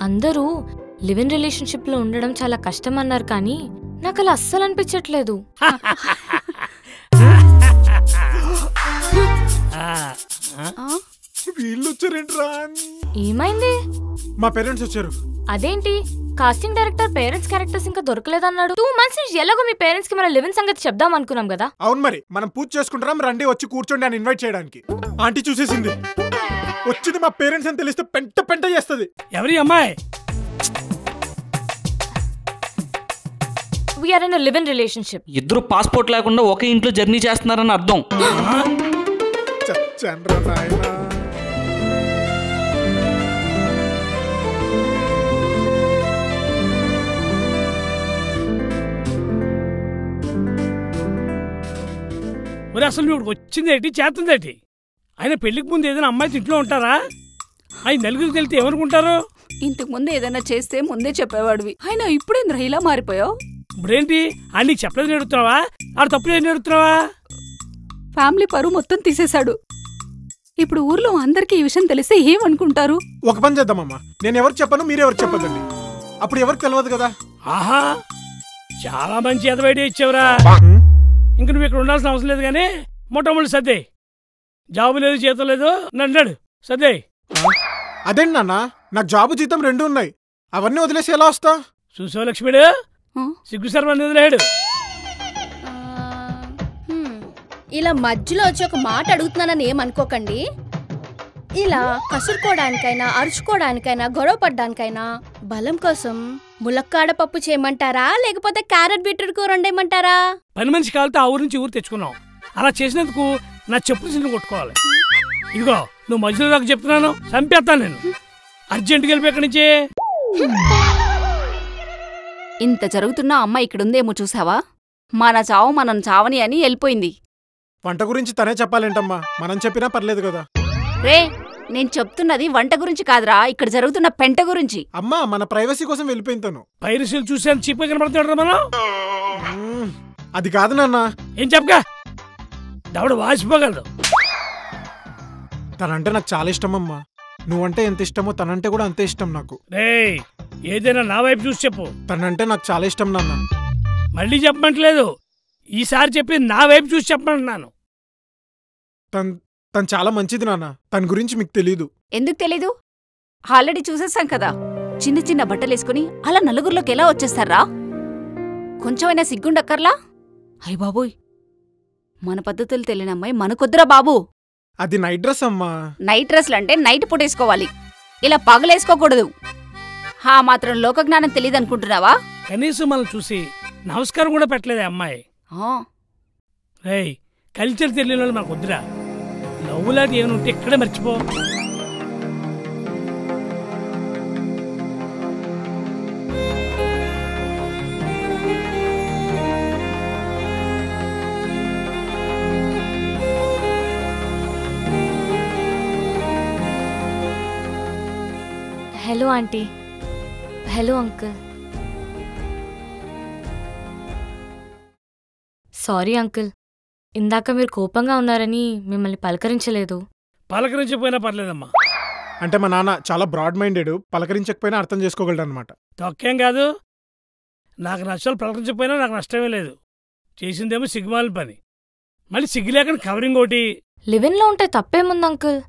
అందరూ live in relationship లో ఉండడం చాలా కష్టం అన్నారు, కానీ నాకు అలా అస్సలు అనిపించట్లేదు. ఏమైంది? మా పేరెంట్స్ వచ్చారు. అదేంటి కాస్టింగ్ డైరెక్టర్ పేరెంట్స్ క్యారెక్టర్స్ ఇంకా దొరకలేదన్నాడు? 2 months నుంచి ఎలాగో మీ పేరెంట్స్ కి మన లివ్ ఇన్ సంగతి చెప్దాం అనుకున్నాం కదా. అవును, మరి మనం పూజ చేసుకుంటాం, రండి వచ్చి కూర్చోండి అని ఇన్వైట్ చేయడానికి. ఆంటీ చూసేసింది, వచ్చింది మా పేరెంట్స్ అని తెలిస్తే పెంట పెంట చేస్తుంది. ఎవరి అమ్మాయి? We are in a live-in relationship. ఇద్దరు పాస్పోర్ట్ లేకుండా ఒకే ఇంట్లో జర్నీ చేస్తున్నారని అర్థం. మరి అసలు నువ్వు వచ్చిందేటి చేస్తుందేటి? ఆయన పెళ్లికి ముందు ఏదైనా అమ్మాయి ఇంట్లో ఉంటారా? ఆయన నలుగురికి వెళ్తే ఏమనుకుంటారు? ఇంతకు ముందు ఏదైనా చేస్తే ముందే చెప్పేవాడివి, ఆయన ఇప్పుడేంద్ర ఇలా మారిపోయావు? ఇప్పుడేంటి అని చెప్పలేదు నేడుతున్నావా? ఆడు తప్పు లేదు నేడుతున్నావా? ఫ్యామిలీ పరువు మొత్తం తీసేశాడు. ఇప్పుడు ఊర్లో అందరికీ ఈ విషయం తెలిస్తే ఏమనుకుంటారు? ఒక పని చేద్దామమ్మా, నేను ఎవరికి చెప్పను, మీరెవరికి చెప్పదండి, అప్పుడు ఎవరికి తెలియదు కదా. ఆహా, చాలా మంచి ఎదవైడియా ఇచ్చావురా. ఇంక నువ్వు ఇక్కడ ఉండాల్సిన అవసరం లేదు, కానీ మొట్టమొదటి సర్దే. జాబు లేదు, జీతం లేదు నన్నాడు, సర్దే. అదేంటి నాన్న, నాకు జాబు జీతం 2 ఉన్నాయి, అవన్నీ వదిలేసి ఎలా వస్తా? చూసావు లక్ష్మీడు, సిగ్గు సర్వాన్ని వదిలేడు. ఇలా మధ్యలో వచ్చి ఒక మాట అడుగుతున్నానని ఏమనుకోకండి. ఇలా కసురుకోవడానికైనా, అరుచుకోవడానికైనా, గొడవ పడ్డానికైనా బలం కోసం ములక్కాడ పప్పు చేయమంటారా, లేకపోతే క్యారెట్ బీట్రూట్ కూర వండేయమంటారా? పని మనిషి కాలితే ఆ ఊరు నుంచి ఊరు తెచ్చుకున్నావు. అలా చేసినందుకు నా చెప్పులు చిన్న కొట్టుకోవాలి. ఇదిగో నువ్వు మధ్యలో దాకా చెప్తున్నాను, చంపేస్తాను నేను. అర్జెంట్గా వెళ్ళిపోయి ఎక్కడి నుంచి. ఇంత జరుగుతున్నా అమ్మ ఇక్కడుందేమో చూసావా? మన చావు మనం చావని అని వెళ్ళిపోయింది. వంట గురించి తనే చెప్పాలేంటమ్మా, మనం చెప్పినా పర్లేదు కదా. రే, నేను చెప్తున్నది వంట గురించి కాదురా, ఇక్కడ జరుగుతున్న పెంట గురించి. అమ్మా, మన ప్రైవసీ కోసం వెళ్ళిపోయింతాను. పైరసీలు చూసాను, చీప్ కనబడుతున్నాడు మనం. అది కాదు నాన్న. ఏం చెప్పగా దవడ వాసిపోగలదు. తనంటే నాకు చాలా ఇష్టం అమ్మా, నువ్వంటే ఎంత ఇష్టమో తనంటే కూడా అంతే ఇష్టం నాకు. రేయ్, ఏదైనా నా వైపు చూసి చెప్పు. తనంటే నాకు చాలా ఇష్టం నాన్న. మళ్ళీ చెప్పమంటలేదు, ఈసారి చెప్పి నా వైపు చూసి చెప్పమంటున్నాను. తను చాలా మంచిది నాన్న, తన గురించి మీకు తెలీదు. ఎందుకు తెలీదు? ఆల్రెడీ చూసేసాం కదా. చిన్న చిన్న బట్టలేసుకుని అలా నలుగురిలోకి ఎలా వచ్చేస్తారా? కొంచెమైనా సిగ్గుండక్కర్లా? అయ్య బాబోయ్, మన పద్ధతులు తెలియని అమ్మాయి మనకొద్దురా బాబు. అది నైట్ డ్రెస్ అమ్మా. నైట్ డ్రెస్లంటే నైట్ పూటేసుకోవాలి, ఇలా పగలేసుకోకూడదు. హా మాత్రం లోకజ్ఞానం తెలియదనుకుంటున్నావా? కనీసం మనం చూసి నమస్కారం కూడా పెట్టలేదే అమ్మాయి. రేయ్, కల్చర్ తెలియని వాళ్ళు మనకు వద్దురా. నవ్వులాది ఏమైనా ఉంటే ఇక్కడే మర్చిపో. Hello aunty. Hello uncle. Sorry uncle, ఇందాక మీరు కోపంగా ఉన్నారని మిమ్మల్ని పలకరించలేదు. పలకరించకపోయినా పర్లేదమ్మా. అంటే మా నాన్న చాలా బ్రాడ్ మైండెడ్, పలకరించకపోయినా అర్థం చేసుకోగలడు అనమాట. తొక్కేం కాదు, నాకు నష్టాలు పలకరించకపోయినా నాకు నష్టమే లేదు. చేసిందేమో సిగ్గుమాలిన పని, మళ్ళీ సిగ్గు లేకుండా కవరింగ్ ఒకటి. లివిన్లో ఉంటే తప్పేముంది అంకుల్?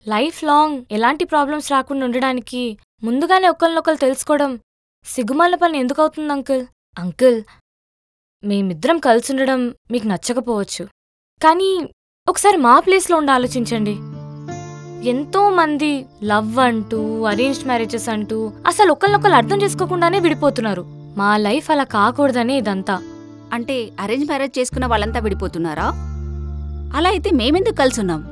లైఫ్ లాంగ్ ఎలాంటి ప్రాబ్లమ్స్ రాకుండా ఉండడానికి ముందుగానే ఒకరినొకరు తెలుసుకోవడం సిగ్గుమాలిన పని ఎందుకు అవుతుంది అంకుల్? అంకుల్, మేమిద్దరం కలిసుండడం మీకు నచ్చకపోవచ్చు, కానీ ఒకసారి మా ప్లేస్లో ఉండి ఆలోచించండి. ఎంతో మంది లవ్ అంటూ, అరేంజ్డ్ మ్యారేజెస్ అంటూ అసలు ఒకరినొకరు అర్థం చేసుకోకుండానే విడిపోతున్నారు. మా లైఫ్ అలా కాకూడదనే ఇదంతా. అంటే అరేంజ్ మ్యారేజ్ చేసుకున్న వాళ్ళంతా విడిపోతున్నారా? అలా అయితే మేమెందుకు కలుసున్నాం?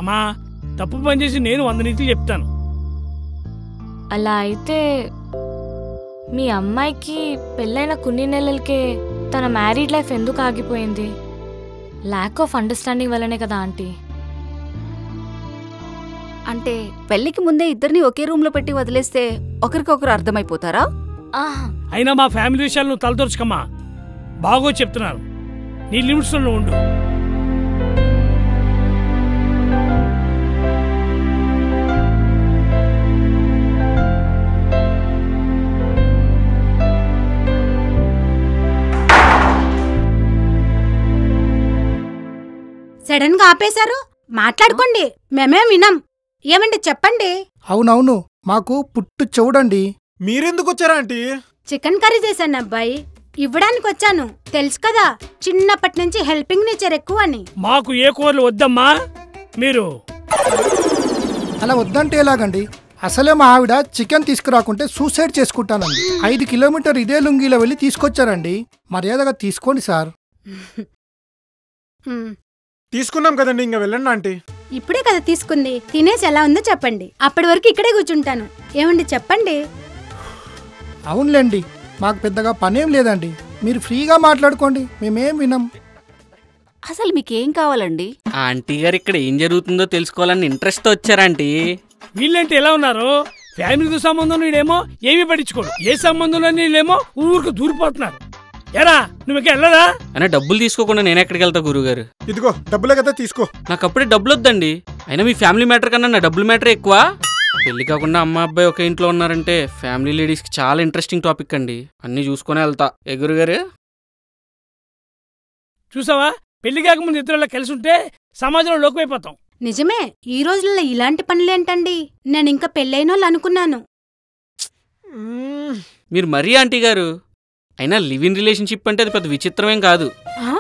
అమ్మా, తప్పు పని చేసి నేను 100 నీతులు చెప్తాను. అలా అయితే మీ అమ్మాయికి పెళ్ళైన కొన్ని నెలలకే తన మ్యారీడ్ లైఫ్ ఎందుకు ఆగిపోయింది? ల్యాక్ ఆఫ్ అండర్స్టాండింగ్ వల్లనే కదా ఆంటీ. అంటే పెళ్లికి ముందే ఇద్దరిని ఒకే రూమ్లో పెట్టి వదిలేస్తే ఒకరికొకరు అర్థమైపోతారా? అయినా మా ఫ్యామిలీ విషయాలు నువ్వు తలదొరుచుకమ్మా. బాగో చెప్తున్నాను, నీ లిమిట్స్లో ఉండు. సడన్ గా ఆపేశారు? మాట్లాడుకోండి, మేమేం వినం. ఏమండి చెప్పండి. అవునవును, మాకు పుట్టు చెవుడండి. మీరెందుకు వచ్చారా ఆంటీ? చికెన్ కర్రీ చేశాను అబ్బాయి, ఇవ్వడానికి వచ్చాను. తెలుసు కదా, చిన్నప్పటి నుంచి హెల్పింగ్ నేచర్ ఎక్కువ అని. మాకు ఏ కూరలు వద్దమ్మా. మీరు అలా వద్దంటే ఎలాగండి? అసలే మా ఆవిడ చికెన్ తీసుకురాకుంటే సూసైడ్ చేసుకుంటానండి. 5 కిలోమీటర్ ఇదే లుంగిలో వెళ్ళి తీసుకొచ్చారండి. మర్యాదగా తీసుకోండి సార్. తీసుకున్నాం కదండి, ఇంకా వెళ్ళండి ఆంటీ. ఇప్పుడే కదా తీసుకుంది, తినేసి ఎలా ఉందో చెప్పండి. అప్పటి వరకు ఇక్కడే కూర్చుంటాను. ఏమండి చెప్పండి. అవునులేండి, మాకు పెద్దగా పనేం లేదండి. మీరు ఫ్రీగా మాట్లాడుకోండి, మేమేం వినం. అసలు మీకేం కావాలండి? ఆంటీ గారు ఇక్కడ ఏం జరుగుతుందో తెలుసుకోవాలని ఇంట్రెస్ట్ వచ్చారంటీ. వీళ్ళంటే ఎలా ఉన్నారు? ఫ్యామిలీతో సంబంధం నీడేమో ఏమీ పట్టించుకోడు, ఏ సంబంధంలో నీళ్ళేమో ఊరికి దూరిపోతున్నారు. ఎరా నువ్వు ఇంకా వెళ్ళదా? అయినా డబ్బులు తీసుకోకుండా నేను ఎక్కడికి వెళ్తా గురుగారు? ఇదిగో డబ్బులే కదా, తీసుకో. నాకు అప్పుడే డబ్బులు వద్దండి. అయినా మీ ఫ్యామిలీ మ్యాటర్ కన్నా నా డబ్బుల మ్యాటర్ ఎక్కువ. పెళ్లి కాకుండా అమ్మ అబ్బాయి ఒక ఇంట్లో ఉన్నారంటే ఫ్యామిలీ లేడీస్కి చాలా ఇంట్రెస్టింగ్ టాపిక్ అండి. అన్నీ చూసుకునే వెళ్తా. ఏ గురుగారు? చూసావా, పెళ్లి కాకముందు ఇద్దరు కలిసి ఉంటే సమాజంలో లోకమైపోతాం. నిజమే, ఈ రోజుల్లో ఇలాంటి పనులేంటండి? నేను ఇంకా పెళ్ళైనోళ్ళు అనుకున్నాను. మీరు మరీ ఆంటీ గారు. అయినా లివ్ ఇన్ రిలేషన్షిప్ అంటే అది పెద్ద విచిత్రమేం కాదు.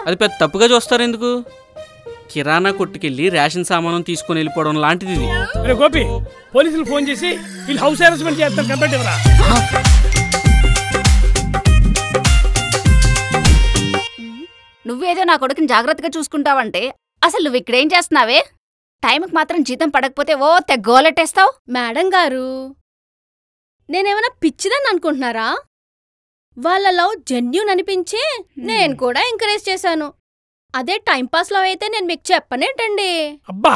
అది పెద్ద తప్పుగా చూస్తారు ఎందుకు? కిరాణా కొట్టుకెళ్ళి రేషన్ సామానం తీసుకుని వెళ్ళిపోవడం లాంటిది ఇది. రే గోపి, పోలీసులు ఫోన్ చేసి వీళ్ళు హౌస్ అరెస్ట్మెంట్ చేస్తారు. కంప్లైంట్ ఇవ్వరా? నువ్వేదో నా కొడుకుని జాగ్రత్తగా చూసుకుంటావంటే అసలు నువ్వు ఇక్కడేం చేస్తున్నావే? టైంకి మాత్రం జీతం పడకపోతే ఓ తెగ్గోలెట్టేస్తావు. మేడం గారు, నేనేమైనా పిచ్చిదని అనుకుంటున్నారా? వాళ్ళ లవ్ జెన్యూన్ అనిపించి నేను కూడా ఎంకరేజ్ చేశాను. అదే టైంపాస్ లవ్ అయితే నేను మీకు చెప్పనేటండి. అబ్బా,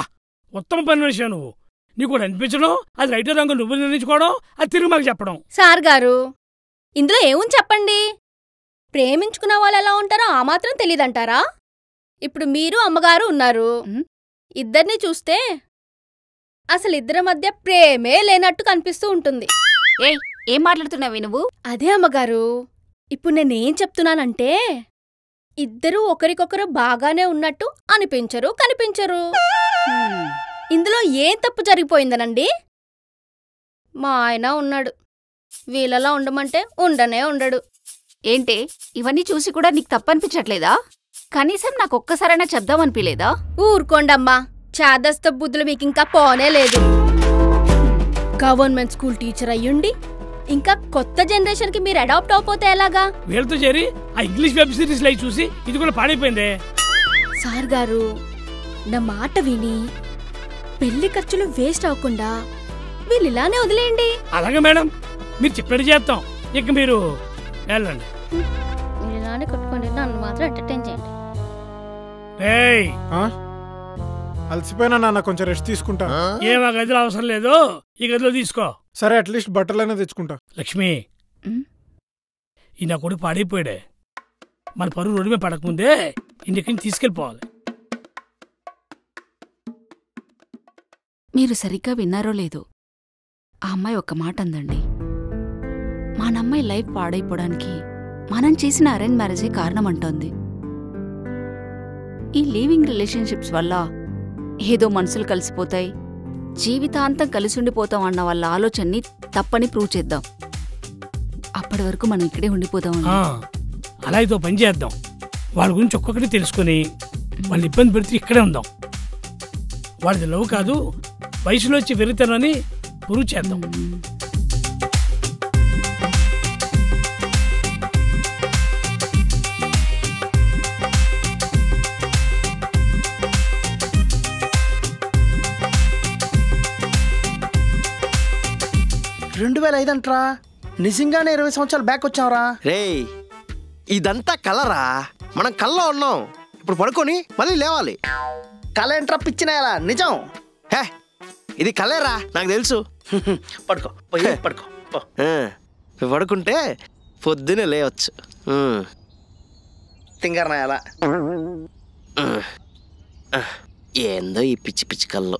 ఉత్తమ పని విషయం. నువ్వు నీకు అనిపించడం, అది రైటర్ రంగు నువ్వు నిర్ణయించుకోవడం, అది తిరిగి మాకు చెప్పడం. సార్ గారు, ఇందులో ఏముంది చెప్పండి? ప్రేమించుకున్న వాళ్ళు ఎలా ఉంటారో ఆ మాత్రం తెలీదంటారా? ఇప్పుడు మీరు అమ్మగారు ఉన్నారు. ఇద్దరిని చూస్తే అసలు ఇద్దరి మధ్య ప్రేమే లేనట్టు కనిపిస్తూ ఉంటుంది. ఏయ్, ఏం మాట్లాడుతున్నావి నువ్వు? అదే అమ్మగారు, ఇప్పుడు నేనేం చెప్తున్నానంటే ఇద్దరూ ఒకరికొకరు బాగానే ఉన్నట్టు అనిపించరు, కనిపించరు. ఇందులో ఏం తప్పు జరిగిపోయిందనండి? మా ఆయన ఉన్నాడు, వీళ్ళలా ఉండమంటే ఉండనే ఉండడు. ఏంటే, ఇవన్నీ చూసి కూడా నీకు తప్పనిపించట్లేదా? కనీసం నాకు ఒక్కసారైనా చెప్దామనిపించలేదా? ఊరుకోండమ్మా, చాదస్త బుద్ధులు మీకింకా పోనే లేదు. గవర్నమెంట్ స్కూల్ టీచర్ అయ్యుండి ఇంకా కొత్త జనరేషన్ కి మీరు అడాప్ట్ అవపోతే ఎలాగా? వీళ్ళతో చేరి ఆ ఇంగ్లీష్ వెబ్ సిరీస్ లైవ్ చూసి ఇది కూడా పాడైపోయిందే. సార్ గారు, నా మాట విని పెళ్లి ఖర్చులు వేస్ట్ అవ్వకుండా వీళ్ళు ఇలానే వదిలేయండి. అలాగే మేడం, మీరు చెప్పినట్టు చేస్తాం. ఇక మీరు వెళ్ళండి. మీరు ఇలానే కొట్టుకోండి, నన్ను మాత్రం ఎంటర్టైన్ చేయండి. అలసిపోయినా నాన్న, కొంచెం రెస్ట్ తీసుకుంటా. ఏమా గదిలో అవసరం లేదు, ఈ గదిలో తీసుకో. సరే, అట్లీస్ట్ బట్టలైనా తెచ్చుకుంటా. లక్ష్మి, ఈ నా కొడుకు పాడైపోయాడే. మన పరువు రోడ్డు మీద పడకముందే ఇంటికి తీసుకెళ్ళిపోవాలి. మీరు సరిగ్గా విన్నారో లేదో, ఆ అమ్మాయి ఒక్క మాట అందండి. మానమ్మాయి లైఫ్ పాడైపోవడానికి మనం చేసిన అరేంజ్ మ్యారేజే కారణమంటోంది. ఈ లివింగ్ రిలేషన్షిప్స్ వల్ల ఏదో మనసులు కలిసిపోతాయి, జీవితాంతం కలిసుండిపోతాం అన్న వాళ్ళ ఆలోచనని తప్పని ప్రూవ్ చేద్దాం. అప్పటి వరకు మనం ఇక్కడే ఉండిపోతాం. అలా ఇదో పని చేద్దాం. వాళ్ళ గురించి ఒక్కొక్కటి తెలుసుకుని వాళ్ళు ఇబ్బంది పెడితే ఇక్కడే ఉందాం. వాళ్ళది లవ్ కాదు, వయసులో వచ్చి వెరుగుతానని ప్రూవ్ చేద్దాం. అంట్రా, నిజంగానే 20 సంవత్సరాలు బ్యాక్ వచ్చావరా? రే, ఇదంతా కలరా? మనం కల్లో ఉన్నాం. ఇప్పుడు పడుకొని మళ్ళీ లేవాలి. కళ ఏంట్రా పిచ్చినాయాలా? నిజం. హే, ఇది కలేరా, నాకు తెలుసు. పడుకో, పడుకో. పడుకుంటే పొద్దునే లేవచ్చు. తింగరనాయాలా? ఏందో ఈ పిచ్చి పిచ్చి కల్లో.